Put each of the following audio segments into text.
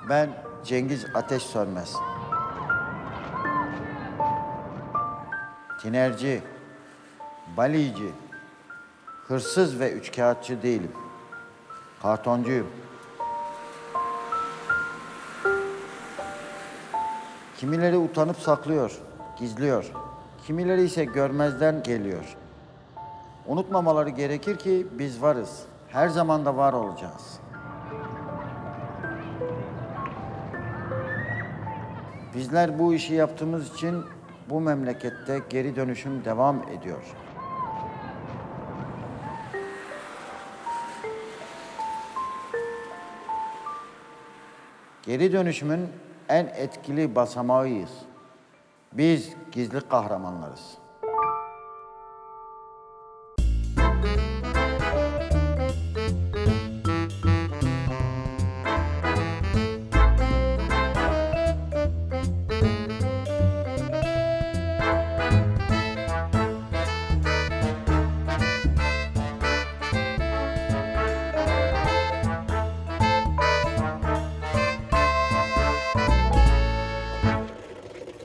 Ben Cengiz Ateş Sönmez. Tinerci, balici, hırsız ve üçkağıtçı değilim. Kartoncuyum. Kimileri utanıp saklıyor, gizliyor. Kimileri ise görmezden geliyor. Unutmamaları gerekir ki biz varız. Her zaman da var olacağız. Bizler bu işi yaptığımız için bu memlekette geri dönüşüm devam ediyor. Geri dönüşümün en etkili basamağıyız. Biz gizli kahramanlarız.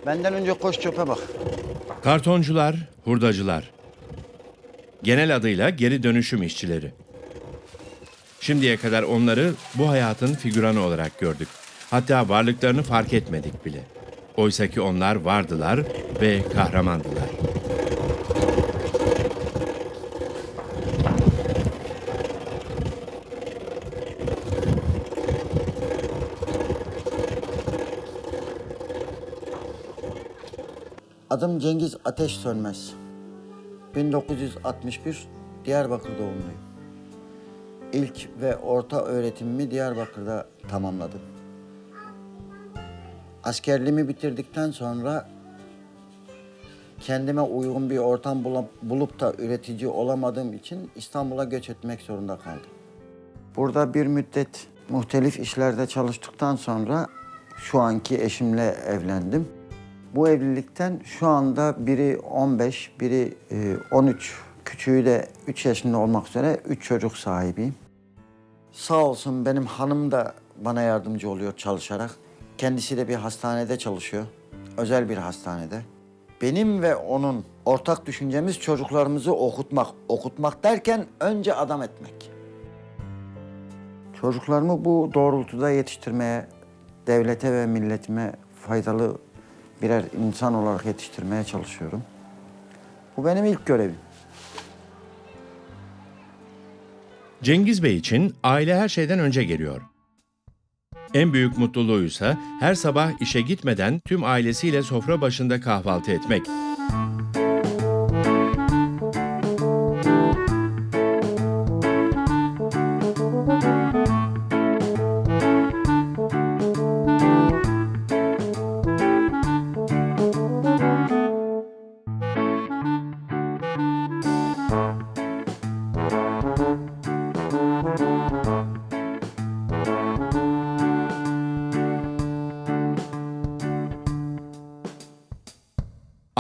Benden önce koş çöpe bak. Kartoncular, hurdacılar. Genel adıyla geri dönüşüm işçileri. Şimdiye kadar onları bu hayatın figüranı olarak gördük. Hatta varlıklarını fark etmedik bile. Oysaki onlar vardılar ve kahramandılar. Adım Cengiz Ateş Sönmez. 1961 Diyarbakır doğumluyum. İlk ve orta öğretimimi Diyarbakır'da tamamladım. Askerliğimi bitirdikten sonra kendime uygun bir ortam bulup da üretici olamadığım için İstanbul'a göç etmek zorunda kaldım. Burada bir müddet muhtelif işlerde çalıştıktan sonra şu anki eşimle evlendim. Bu evlilikten şu anda biri 15, biri 13, küçüğü de 3 yaşında olmak üzere 3 çocuk sahibiyim. Sağ olsun benim hanım da bana yardımcı oluyor çalışarak. Kendisi de bir hastanede çalışıyor, özel bir hastanede. Benim ve onun ortak düşüncemiz çocuklarımızı okutmak. Okutmak derken önce adam etmek. Çocuklarımı bu doğrultuda yetiştirmeye, devlete ve milletime faydalı birer insan olarak yetiştirmeye çalışıyorum. Bu benim ilk görevim. Cengiz Bey için aile her şeyden önce geliyor. En büyük mutluluğuysa her sabah işe gitmeden tüm ailesiyle sofra başında kahvaltı etmek.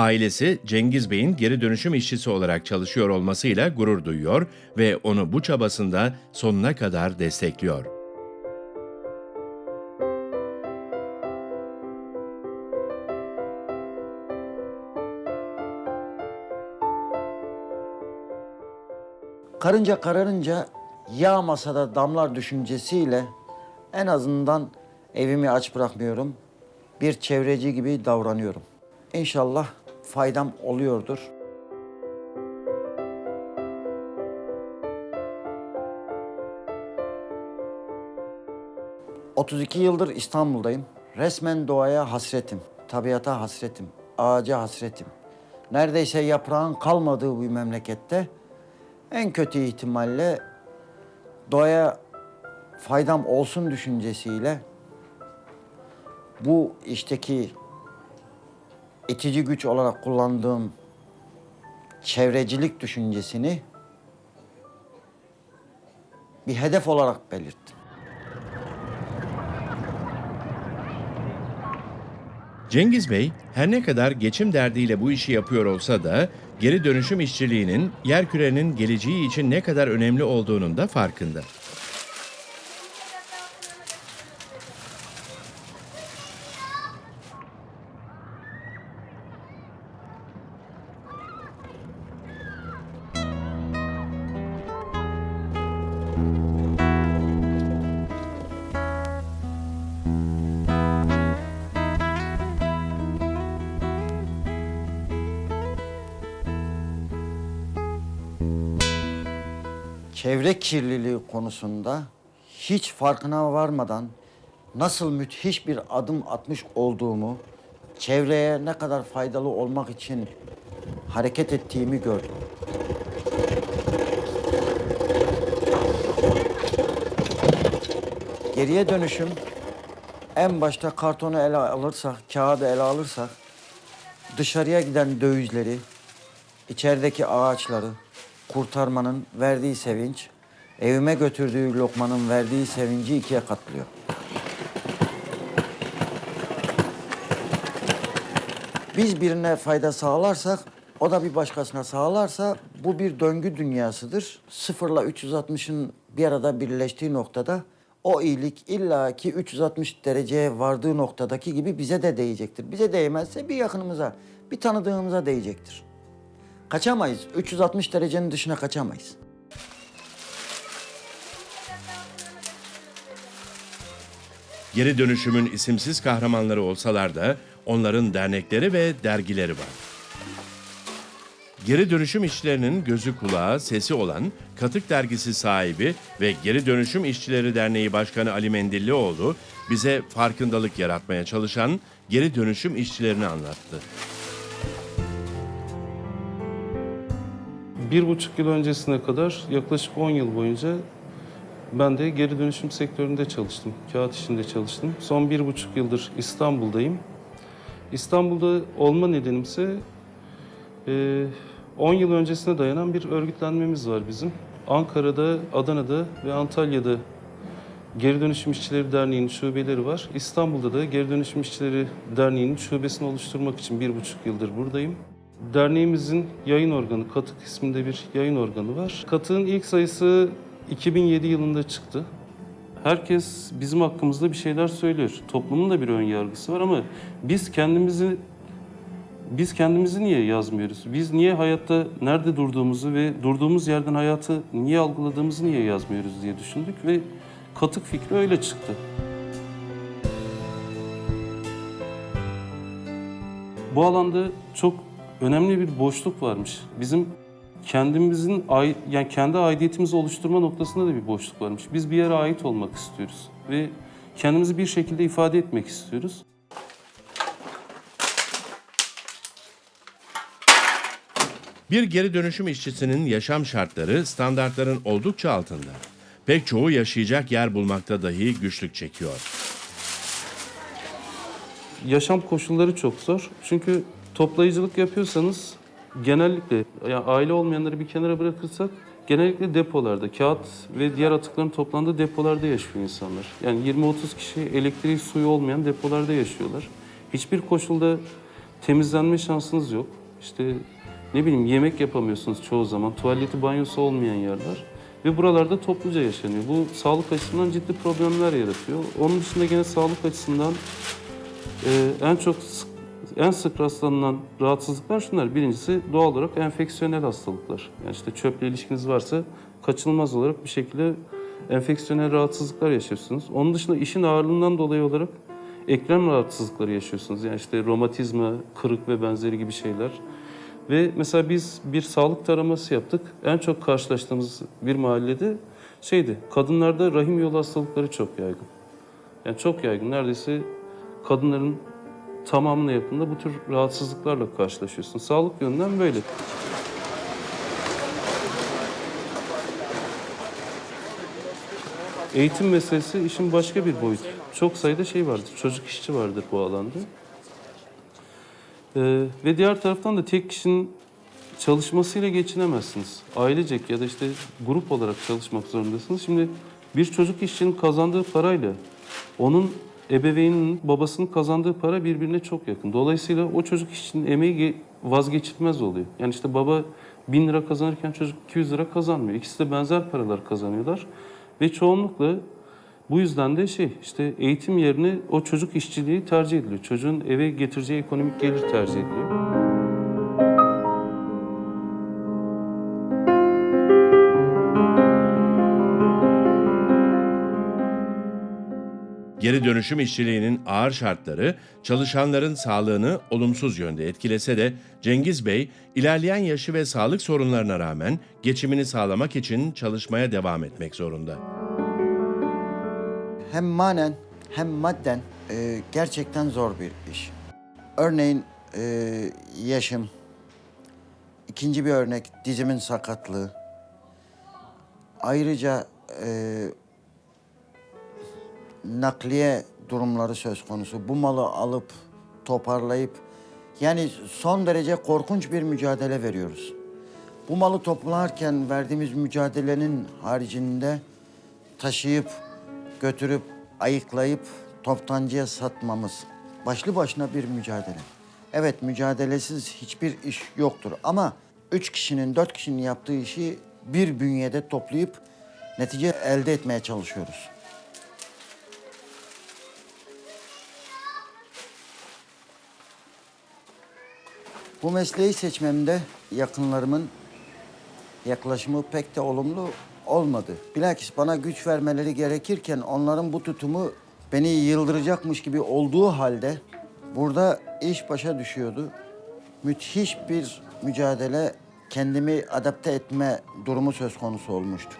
Ailesi Cengiz Bey'in geri dönüşüm işçisi olarak çalışıyor olmasıyla gurur duyuyor ve onu bu çabasında sonuna kadar destekliyor. Karınca kararınca yağmasa da damlar düşüncesiyle en azından evimi aç bırakmıyorum. Bir çevreci gibi davranıyorum. İnşallah faydam oluyordur. ...32 yıldır İstanbul'dayım. Resmen doğaya hasretim, tabiata hasretim, ağaca hasretim. Neredeyse yaprağın kalmadığı bir memlekette... ...en kötü ihtimalle doğaya faydam olsun düşüncesiyle... ...bu işteki itici güç olarak kullandığım çevrecilik düşüncesini bir hedef olarak belirttim. Cengiz Bey her ne kadar geçim derdiyle bu işi yapıyor olsa da geri dönüşüm işçiliğinin yerkürenin geleceği için ne kadar önemli olduğunun da farkında. çevre kirliliği konusunda hiç farkına varmadan nasıl müthiş bir adım atmış olduğumu, çevreye ne kadar faydalı olmak için hareket ettiğimi gördüm. Geriye dönüşüm, en başta kartonu ele alırsak, kağıdı ele alırsak, dışarıya giden dövizleri, içerideki ağaçları kurtarmanın verdiği sevinç, evime götürdüğü lokmanın verdiği sevinci ikiye katlıyor. Biz birine fayda sağlarsak, o da bir başkasına sağlarsa bu bir döngü dünyasıdır. 0 ile 360'ın bir arada birleştiği noktada o iyilik illaki 360 dereceye vardığı noktadaki gibi bize de değecektir. Bize değmezse bir yakınımıza, bir tanıdığımıza değecektir. Kaçamayız. 360 derecenin dışına kaçamayız. Geri dönüşümün isimsiz kahramanları olsalar da onların dernekleri ve dergileri var. Geri dönüşüm işçilerinin gözü kulağı, sesi olan Katık Dergisi sahibi ve Geri Dönüşüm İşçileri Derneği Başkanı Ali Mendillioğlu bize farkındalık yaratmaya çalışan geri dönüşüm işçilerini anlattı. 1,5 yıl öncesine kadar yaklaşık 10 yıl boyunca ben de geri dönüşüm sektöründe çalıştım. Kağıt işinde çalıştım. Son 1,5 yıldır İstanbul'dayım. İstanbul'da olma nedenimse 10 yıl öncesine dayanan bir örgütlenmemiz var bizim. Ankara'da, Adana'da ve Antalya'da Geri Dönüşüm İşçileri Derneği'nin şubeleri var. İstanbul'da da Geri Dönüşüm İşçileri Derneği'nin şubesini oluşturmak için 1,5 yıldır buradayım. Derneğimizin yayın organı, Katık isminde bir yayın organı var. Katık'ın ilk sayısı 2007 yılında çıktı. Herkes bizim hakkımızda bir şeyler söylüyor. Toplumun da bir ön yargısı var ama biz kendimizi niye yazmıyoruz? Biz niye hayatta nerede durduğumuzu ve durduğumuz yerden hayatı niye algıladığımızı niye yazmıyoruz diye düşündük ve Katık fikri öyle çıktı. Bu alanda çok önemli bir boşluk varmış. Bizim kendimizin yani kendi aidiyetimizi oluşturma noktasında da bir boşluk varmış. Biz bir yere ait olmak istiyoruz ve kendimizi bir şekilde ifade etmek istiyoruz. Bir geri dönüşüm işçisinin yaşam şartları standartların oldukça altında. Pek çoğu yaşayacak yer bulmakta dahi güçlük çekiyor. Yaşam koşulları çok zor. Çünkü toplayıcılık yapıyorsanız genellikle yani aile olmayanları bir kenara bırakırsak genellikle depolarda, kağıt ve diğer atıkların toplandığı depolarda yaşıyor insanlar. Yani 20-30 kişi elektriği, suyu olmayan depolarda yaşıyorlar. Hiçbir koşulda temizlenme şansınız yok. İşte ne bileyim yemek yapamıyorsunuz çoğu zaman. Tuvaleti, banyosu olmayan yerler. Ve buralarda topluca yaşanıyor. Bu sağlık açısından ciddi problemler yaratıyor. Onun dışında gene sağlık açısından en sık rastlanılan rahatsızlıklar şunlar. Birincisi doğal olarak enfeksiyonel hastalıklar. Yani işte çöple ilişkiniz varsa kaçınılmaz olarak bir şekilde enfeksiyonel rahatsızlıklar yaşıyorsunuz. Onun dışında işin ağırlığından dolayı olarak eklem rahatsızlıkları yaşıyorsunuz. Yani işte romatizma, kırık ve benzeri gibi şeyler. Ve mesela biz bir sağlık taraması yaptık. En çok karşılaştığımız bir mahallede kadınlarda rahim yolu hastalıkları çok yaygın. Yani çok yaygın. Neredeyse kadınların tamamına yakında bu tür rahatsızlıklarla karşılaşıyorsun. Sağlık yönünden böyle. Eğitim meselesi işin başka bir boyutu. Çok sayıda vardır, çocuk işçi vardır bu alanda. Ve diğer taraftan da tek kişinin çalışmasıyla geçinemezsiniz. Ailecek ya da işte grup olarak çalışmak zorundasınız. Şimdi bir çocuk işçinin kazandığı parayla onun ebeveyninin, babasının kazandığı para birbirine çok yakın. Dolayısıyla o çocuk işçinin emeği vazgeçilmez oluyor. Yani işte baba 1.000 lira kazanırken çocuk 200 lira kazanmıyor. İkisi de benzer paralar kazanıyorlar. Ve çoğunlukla bu yüzden de işte eğitim yerine o çocuk işçiliği tercih ediliyor. Çocuğun eve getireceği ekonomik gelir tercih ediliyor. Geri dönüşüm işçiliğinin ağır şartları çalışanların sağlığını olumsuz yönde etkilese de Cengiz Bey ilerleyen yaşı ve sağlık sorunlarına rağmen geçimini sağlamak için çalışmaya devam etmek zorunda. Hem manen hem madden gerçekten zor bir iş. Örneğin yaşım, ikinci bir örnek dizimin sakatlığı. Ayrıca nakliye durumları söz konusu. Bu malı alıp toparlayıp yani son derece korkunç bir mücadele veriyoruz. Bu malı toplarken verdiğimiz mücadelenin haricinde taşıyıp götürüp ayıklayıp toptancıya satmamız başlı başına bir mücadele. Evet, mücadelesiz hiçbir iş yoktur ama 3 kişinin 4 kişinin yaptığı işi bir bünyede toplayıp netice elde etmeye çalışıyoruz. Bu mesleği seçmemde yakınlarımın yaklaşımı pek de olumlu olmadı. Bilakis bana güç vermeleri gerekirken onların bu tutumu beni yıldıracakmış gibi olduğu halde burada iş başa düşüyordu. Müthiş bir mücadele, kendimi adapte etme durumu söz konusu olmuştu.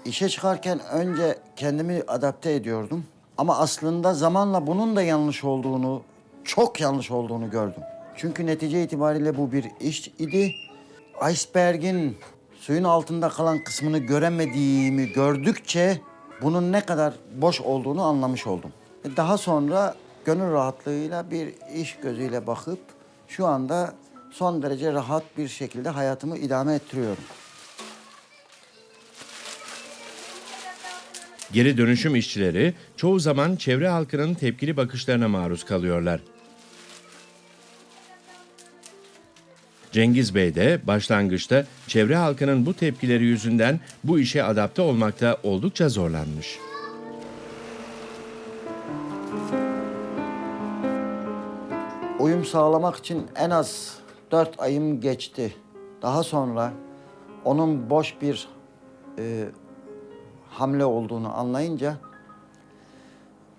İşe çıkarken önce kendimi adapte ediyordum. Ama aslında zamanla bunun da yanlış olduğunu, çok yanlış olduğunu gördüm. Çünkü netice itibariyle bu bir iş idi. Iceberg'in suyun altında kalan kısmını göremediğimi gördükçe bunun ne kadar boş olduğunu anlamış oldum. Daha sonra gönül rahatlığıyla bir iş gözüyle bakıp şu anda son derece rahat bir şekilde hayatımı idame ettiriyorum. Geri dönüşüm işçileri çoğu zaman çevre halkının tepkili bakışlarına maruz kalıyorlar. Cengiz Bey de başlangıçta çevre halkının bu tepkileri yüzünden bu işe adapte olmakta oldukça zorlanmış. Uyum sağlamak için en az 4 ayım geçti. Daha sonra onun boş bir hamle olduğunu anlayınca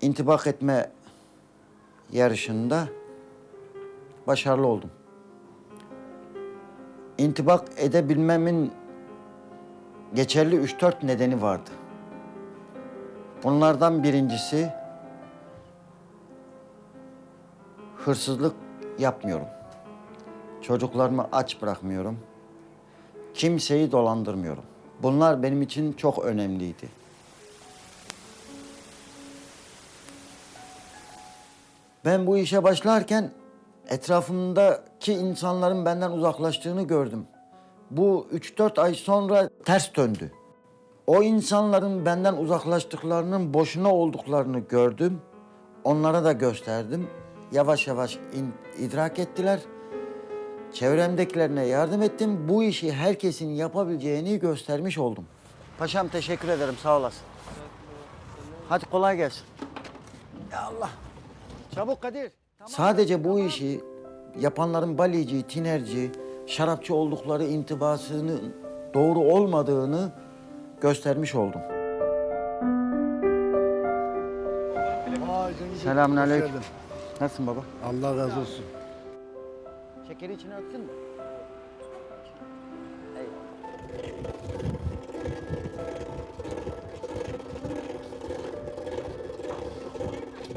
intibak etme yarışında başarılı oldum. İntibak edebilmemin geçerli 3-4 nedeni vardı. Bunlardan birincisi hırsızlık yapmıyorum. Çocuklarımı aç bırakmıyorum. Kimseyi dolandırmıyorum. Bunlar benim için çok önemliydi. Ben bu işe başlarken etrafımdaki insanların benden uzaklaştığını gördüm. Bu 3-4 ay sonra ters döndü. O insanların benden uzaklaştıklarının boşuna olduklarını gördüm. Onlara da gösterdim. Yavaş yavaş idrak ettiler. Çevremdekilerine yardım ettim. Bu işi herkesin yapabileceğini göstermiş oldum. Paşam teşekkür ederim, sağ olasın. Hadi kolay gelsin. Ya Allah. Çabuk Kadir. Sadece bu işi yapanların balici, tinerci, şarapçı oldukları intibasının doğru olmadığını göstermiş oldum. Selamünaleyküm. Nasılsın baba? Allah razı olsun. Şekeri içine atsın mı?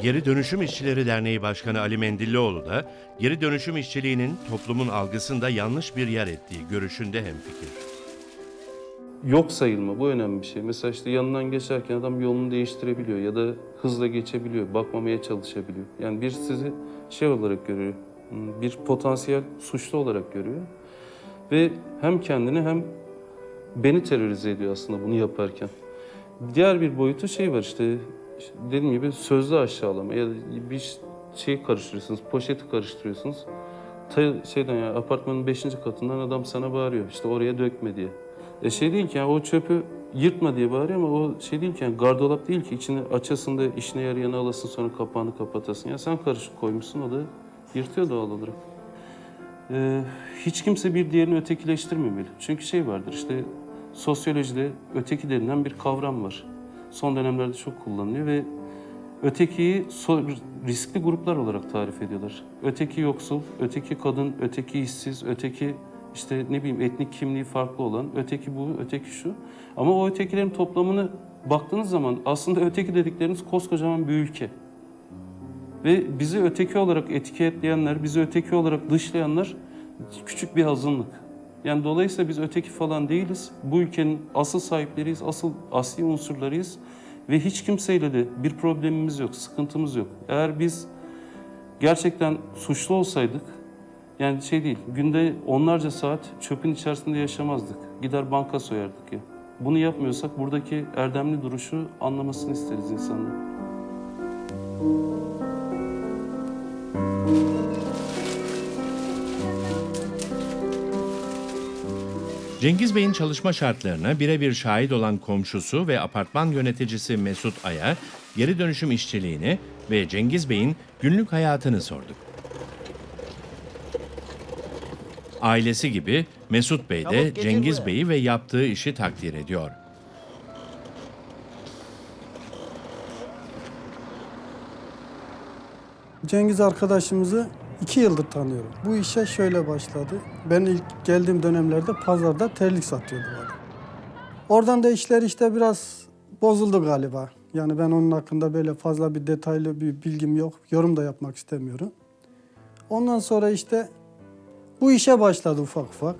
Geri Dönüşüm İşçileri Derneği Başkanı Ali Mendillioğlu da geri dönüşüm işçiliğinin toplumun algısında yanlış bir yer ettiği görüşünde hemfikir. Yok sayılma, bu önemli bir şey. Mesela işte yanından geçerken adam yolunu değiştirebiliyor ya da hızla geçebiliyor, bakmamaya çalışabiliyor. Yani bir sizi şey olarak görüyor, bir potansiyel suçlu olarak görüyor. Ve hem kendini hem beni terörize ediyor aslında bunu yaparken. Diğer bir boyutu şey var işte dediğim gibi sözlü aşağılama ya da bir şey karıştırıyorsunuz, poşeti karıştırıyorsunuz. Şeyden ya apartmanın 5. katından adam sana bağırıyor işte oraya dökme diye. Şey değil ki yani o çöpü yırtma diye bağırıyor ama o şey değil ki yani gardırop değil ki içini açasın da işine yarayanı alasın sonra kapağını kapatasın. Ya sen karışık koymuşsun o da yırtıyor doğal olarak. Hiç kimse bir diğerini ötekileştirmemeli. Çünkü şey vardır işte sosyolojide öteki denilen bir kavram var. Son dönemlerde çok kullanılıyor ve ötekiyi riskli gruplar olarak tarif ediyorlar. Öteki yoksul, öteki kadın, öteki işsiz, öteki işte ne bileyim etnik kimliği farklı olan, öteki bu, öteki şu. Ama o ötekilerin toplamını baktığınız zaman aslında öteki dedikleriniz koskocaman bir ülke. Ve bizi öteki olarak etiketleyenler, bizi öteki olarak dışlayanlar küçük bir azınlık. Yani dolayısıyla biz öteki falan değiliz. Bu ülkenin asıl sahipleriyiz, asli unsurlarıyız. Ve hiç kimseyle de bir problemimiz yok, sıkıntımız yok. Eğer biz gerçekten suçlu olsaydık, yani şey değil, günde onlarca saat çöpün içerisinde yaşamazdık. Gider banka soyardık ya. Bunu yapmıyorsak buradaki erdemli duruşu anlamasını isteriz insanların. Cengiz Bey'in çalışma şartlarına birebir şahit olan komşusu ve apartman yöneticisi Mesut Ay'a geri dönüşüm işçiliğini ve Cengiz Bey'in günlük hayatını sorduk. Ailesi gibi Mesut Bey de Cengiz Bey'i ve yaptığı işi takdir ediyor. Cengiz arkadaşımızı 2 yıldır tanıyorum. Bu işe şöyle başladı. Ben ilk geldiğim dönemlerde pazarda terlik satıyordu adam. Oradan da işler işte biraz bozuldu galiba. Yani ben onun hakkında böyle fazla bir detaylı bir bilgim yok. Yorum da yapmak istemiyorum. Ondan sonra işte bu işe başladı ufak ufak.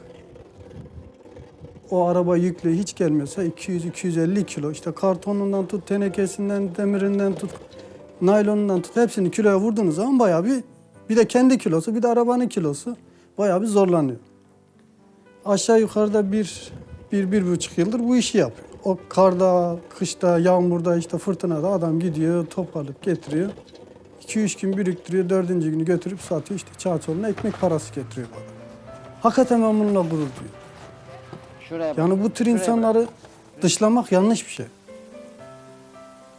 O araba yüklü hiç gelmiyorsa 200-250 kilo. İşte kartonundan tut, tenekesinden, demirinden tut, naylonundan tut. Hepsini kiloya vurduğunuz zaman bayağı bir de kendi kilosu, bir de arabanın kilosu bayağı bir zorlanıyor. Aşağı yukarıda bir buçuk yıldır bu işi yapıyor. O karda, kışta, yağmurda, işte fırtınada adam gidiyor, toparlayıp getiriyor. 2-3 gün biriktiriyor, 4. günü götürüp satıyor. İşte Çağçoğlu'na ekmek parası getiriyor bu adam. Hakikaten ben bununla gurur duyuyorum. Yani bu tür insanları dışlamak yanlış bir şey.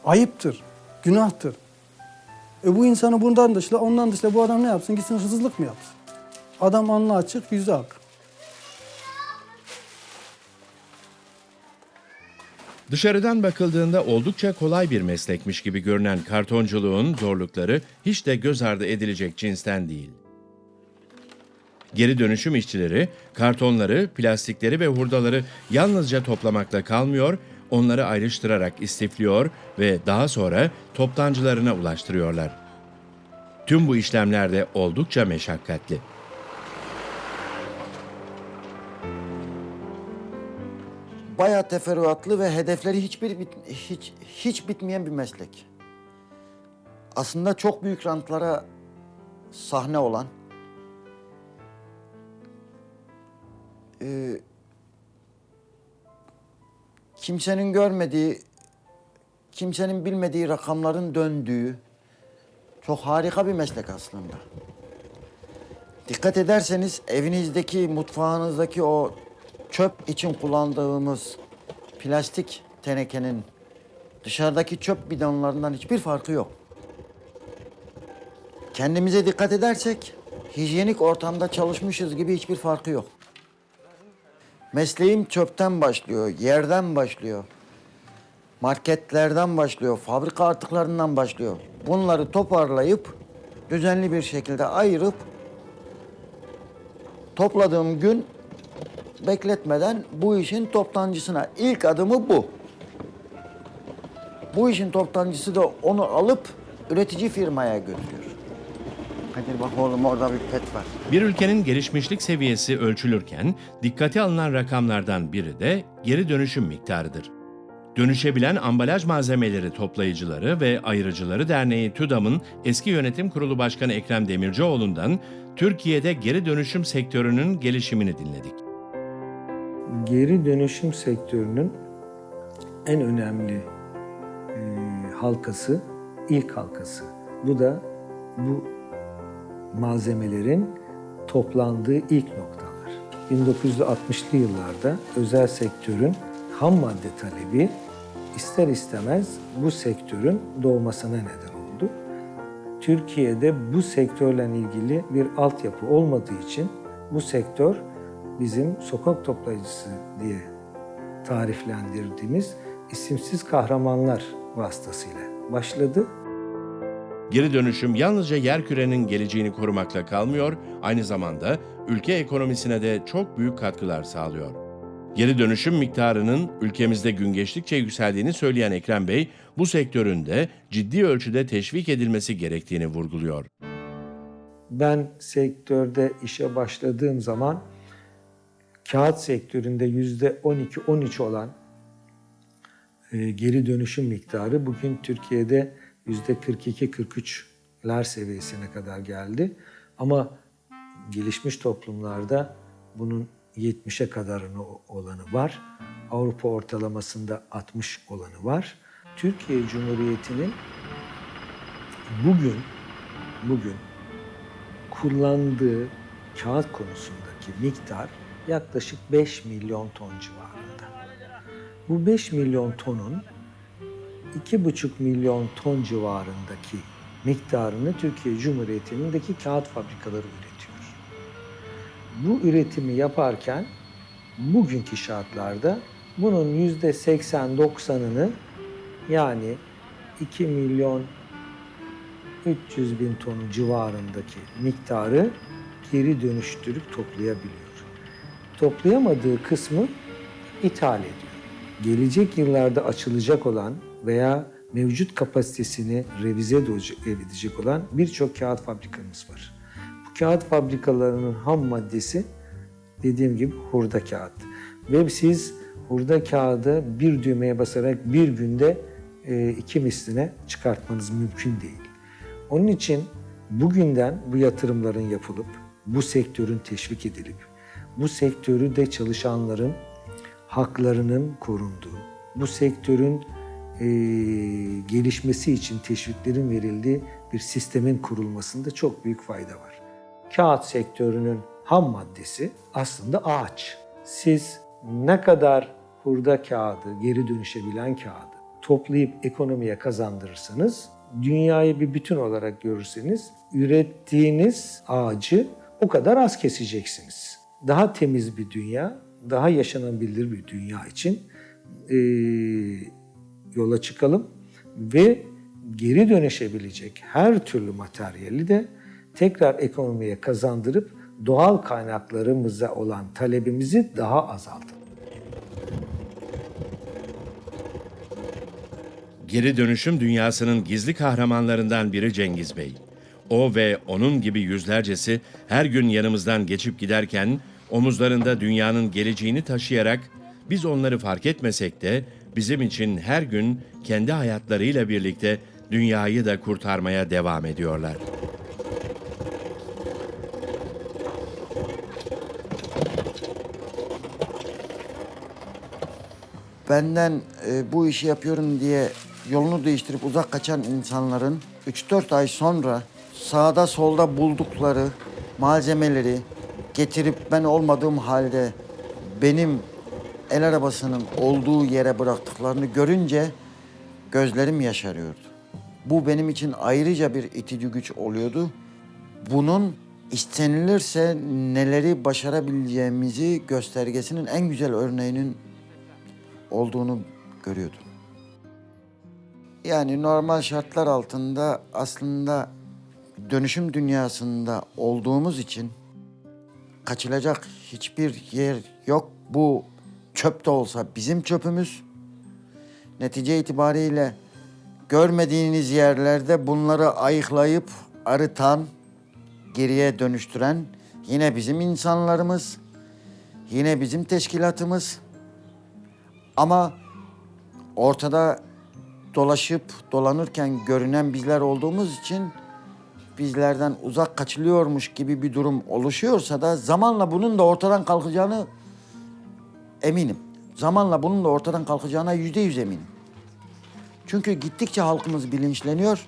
Ayıptır, günahtır. Bu insanı bundan dışla, ondan dışla, bu adam ne yapsın? Gitsin hırsızlık mı yapsın? Adam alnı açık, yüzü ak. Dışarıdan bakıldığında oldukça kolay bir meslekmiş gibi görünen kartonculuğun zorlukları hiç de göz ardı edilecek cinsten değil. Geri dönüşüm işçileri kartonları, plastikleri ve hurdaları yalnızca toplamakla kalmıyor, onları ayrıştırarak istifliyor ve daha sonra toptancılarına ulaştırıyorlar. Tüm bu işlemler de oldukça meşakkatli. Bayağı teferruatlı ve hedefleri hiç bitmeyen bir meslek. Aslında çok büyük rantlara sahne olan, kimsenin görmediği, kimsenin bilmediği rakamların döndüğü çok harika bir meslek aslında. Dikkat ederseniz evinizdeki, mutfağınızdaki o çöp için kullandığımız plastik tenekenin dışarıdaki çöp bidonlarından hiçbir farkı yok. Kendimize dikkat edersek hijyenik ortamda çalışmışız gibi hiçbir farkı yok. Mesleğim çöpten başlıyor, yerden başlıyor. Marketlerden başlıyor, fabrika artıklarından başlıyor. Bunları toparlayıp düzenli bir şekilde ayırıp topladığım gün bekletmeden bu işin toptancısına. İlk adımı bu. Bu işin toptancısı da onu alıp üretici firmaya götürüyor. Hadi bak oğlum, orada bir pet var. Bir ülkenin gelişmişlik seviyesi ölçülürken dikkate alınan rakamlardan biri de geri dönüşüm miktarıdır. Dönüşebilen Ambalaj Malzemeleri Toplayıcıları ve Ayırıcıları Derneği TÜDAM'ın eski yönetim kurulu başkanı Ekrem Demircioğlu'ndan Türkiye'de geri dönüşüm sektörünün gelişimini dinledik. Geri dönüşüm sektörünün en önemli halkası, ilk halkası. Bu da bu malzemelerin toplandığı ilk noktalar. 1960'lı yıllarda özel sektörün ham madde talebi ister istemez bu sektörün doğmasına neden oldu. Türkiye'de bu sektörle ilgili bir altyapı olmadığı için bu sektör bizim sokak toplayıcısı diye tariflendirdiğimiz isimsiz kahramanlar vasıtasıyla başladı. Geri dönüşüm yalnızca yerkürenin geleceğini korumakla kalmıyor, aynı zamanda ülke ekonomisine de çok büyük katkılar sağlıyor. Geri dönüşüm miktarının ülkemizde gün geçtikçe yükseldiğini söyleyen Ekrem Bey, bu sektörün de ciddi ölçüde teşvik edilmesi gerektiğini vurguluyor. Ben sektörde işe başladığım zaman kağıt sektöründe %12-13 olan geri dönüşüm miktarı bugün Türkiye'de %42-43'ler seviyesine kadar geldi. Ama gelişmiş toplumlarda bunun 70'e kadarını olanı var. Avrupa ortalamasında 60 olanı var. Türkiye Cumhuriyeti'nin bugün kullandığı kağıt konusundaki miktar yaklaşık 5 milyon ton civarında. Bu 5 milyon tonun 2,5 milyon ton civarındaki miktarını Türkiye Cumhuriyeti'ndeki kağıt fabrikaları üretiyor. Bu üretimi yaparken bugünkü şartlarda bunun %80-90'ını yani 2 milyon 300 bin ton civarındaki miktarı geri dönüştürüp toplayabiliyor. Toplayamadığı kısmı ithal ediyor. Gelecek yıllarda açılacak olan veya mevcut kapasitesini revize edecek olan birçok kağıt fabrikamız var. Bu kağıt fabrikalarının ham maddesi dediğim gibi hurda kağıt. Ve siz hurda kağıdı bir düğmeye basarak bir günde 2 misline çıkartmanız mümkün değil. Onun için bugünden bu yatırımların yapılıp, bu sektörün teşvik edilip, bu sektörü de çalışanların haklarının korunduğu, bu sektörün gelişmesi için teşviklerin verildiği bir sistemin kurulmasında çok büyük fayda var. Kağıt sektörünün ham maddesi aslında ağaç. Siz ne kadar hurda kağıdı, geri dönüşebilen kağıdı toplayıp ekonomiye kazandırırsanız, dünyayı bir bütün olarak görürseniz, ürettiğiniz ağacı o kadar az keseceksiniz. Daha temiz bir dünya, daha yaşanabilir bir dünya için yola çıkalım ve geri dönüşebilecek her türlü materyali de tekrar ekonomiye kazandırıp doğal kaynaklarımıza olan talebimizi daha azaltalım. Geri dönüşüm dünyasının gizli kahramanlarından biri Cengiz Bey. O ve onun gibi yüzlercesi her gün yanımızdan geçip giderken omuzlarında dünyanın geleceğini taşıyarak biz onları fark etmesek de bizim için her gün kendi hayatlarıyla birlikte dünyayı da kurtarmaya devam ediyorlar. Benden bu işi yapıyorum diye yolunu değiştirip uzak kaçan insanların 3-4 ay sonra sağda solda buldukları malzemeleri getirip ben olmadığım halde benim el arabasının olduğu yere bıraktıklarını görünce gözlerim yaşarıyordu. Bu benim için ayrıca bir itici güç oluyordu. Bunun istenilirse neleri başarabileceğimizi göstergesinin en güzel örneğinin olduğunu görüyordum. Yani normal şartlar altında aslında dönüşüm dünyasında olduğumuz için kaçılacak hiçbir yer yok. Bu çöp de olsa bizim çöpümüz. Netice itibariyle görmediğiniz yerlerde bunları ayıklayıp arıtan, geriye dönüştüren yine bizim insanlarımız, yine bizim teşkilatımız. Ama ortada dolaşıp dolanırken görünen bizler olduğumuz için bizlerden uzak kaçılıyormuş gibi bir durum oluşuyorsa da zamanla bunun da ortadan kalkacağını eminim. Zamanla bunun da ortadan kalkacağına %100 eminim. Çünkü gittikçe halkımız bilinçleniyor.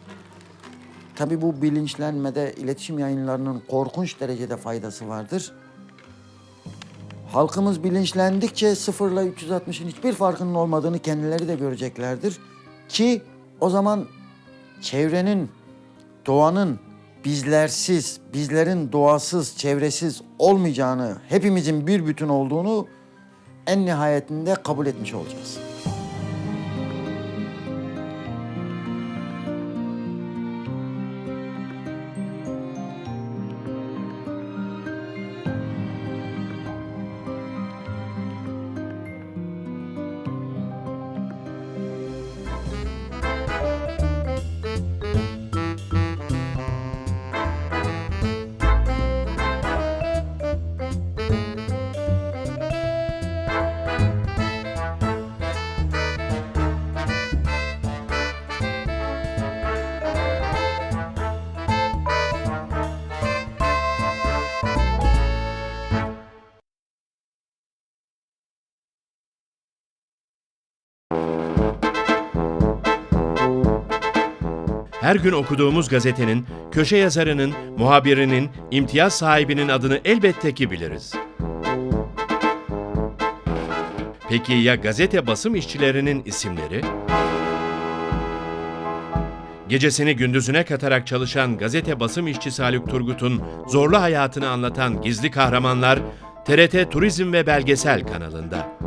Tabii bu bilinçlenmede iletişim yayınlarının korkunç derecede faydası vardır. Halkımız bilinçlendikçe 0 ile 360'ın hiçbir farkının olmadığını kendileri de göreceklerdir. Ki o zaman çevrenin, doğanın bizlersiz, bizlerin doğasız, çevresiz olmayacağını, hepimizin bir bütün olduğunu en nihayetinde kabul etmiş olacağız. her gün okuduğumuz gazetenin, köşe yazarının, muhabirinin, imtiyaz sahibinin adını elbette ki biliriz. Peki ya gazete basım işçilerinin isimleri? Gecesini gündüzüne katarak çalışan gazete basım işçisi Haluk Turgut'un zorlu hayatını anlatan Gizli Kahramanlar, TRT Turizm ve Belgesel kanalında.